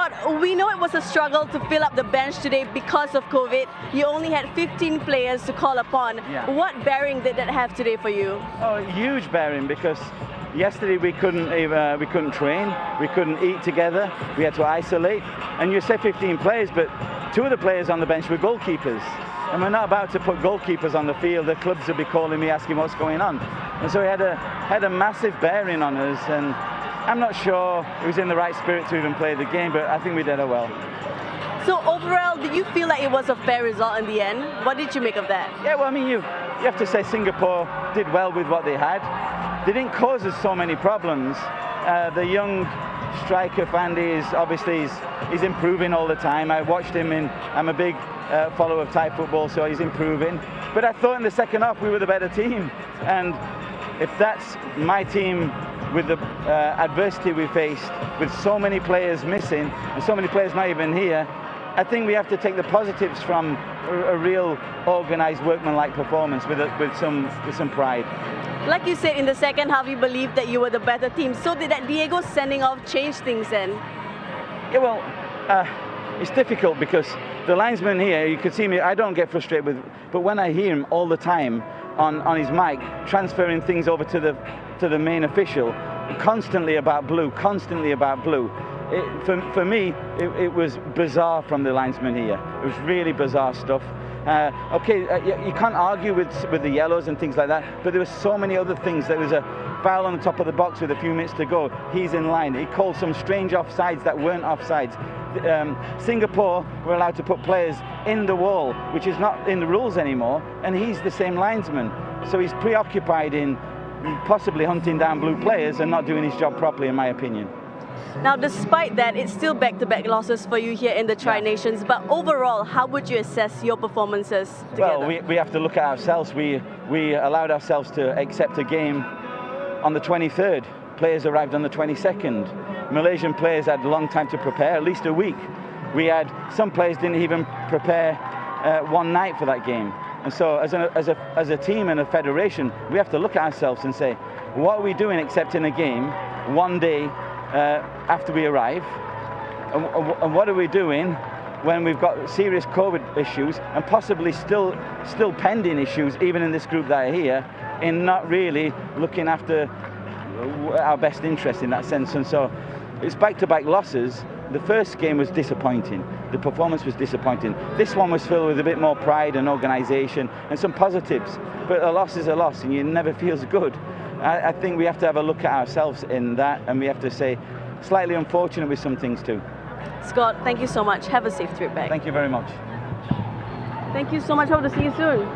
Scott, we know it was a struggle to fill up the bench today because of COVID. You only had 15 players to call upon. Yeah. What bearing did that have today for you? Oh, huge bearing, because yesterday we couldn't train, we couldn't eat together, we had to isolate. And you said 15 players, but 2 of the players on the bench were goalkeepers. And we're not about to put goalkeepers on the field. The clubs will be calling me, asking what's going on. And so it had a massive bearing on us, and I'm not sure it was in the right spirit to even play the game, but I think we did it well. So overall, did you feel like it was a fair result in the end? What did you make of that? Yeah, well, I mean, you have to say Singapore did well with what they had. They didn't cause us so many problems. The young striker, Fandi, is obviously he's improving all the time. I watched him I'm a big follower of Thai football, so he's improving. But I thought in the second half we were the better team. And if that's my team, with the adversity we faced, with so many players missing and so many players not even here, I think we have to take the positives from a real organised, workman-like performance with some pride. Like you said, in the second half, you believed that you were the better team. So did that Diego sending off change things then? Yeah, well, it's difficult because the linesman here, you could see me, I don't get frustrated with, but when I hear him all the time on his mic, transferring things over to the main official, constantly about blue. For me, it was bizarre from the linesman here. It was really bizarre stuff. You can't argue with the yellows and things like that, but there were so many other things. There was a foul on the top of the box with a few minutes to go. He's in line. He called some strange offsides that weren't offsides. Singapore were allowed to put players in the wall, which is not in the rules anymore, and he's the same linesman. So he's preoccupied in possibly hunting down blue players and not doing his job properly, in my opinion. Now, despite that, it's still back-to-back losses for you here in the Tri Nations, but overall, how would you assess your performances together? Well, we have to look at ourselves. We allowed ourselves to accept a game on the 23rd. Players arrived on the 22nd. Malaysian players had a long time to prepare, at least a week. We had some players didn't even prepare one night for that game. And so as a team and a federation, we have to look at ourselves and say, what are we doing accepting a game one day after we arrive? And what are we doing when we've got serious COVID issues and possibly still pending issues, even in this group that are here, in not really looking after our best interest in that sense? And so it's back-to-back losses. The first game was disappointing. The performance was disappointing. This one was filled with a bit more pride and organisation and some positives. But a loss is a loss, and it never feels good. I think we have to have a look at ourselves in that, and we have to say, slightly unfortunate with some things too. Scott, thank you so much. Have a safe trip back. Thank you very much. Thank you so much. Hope to see you soon.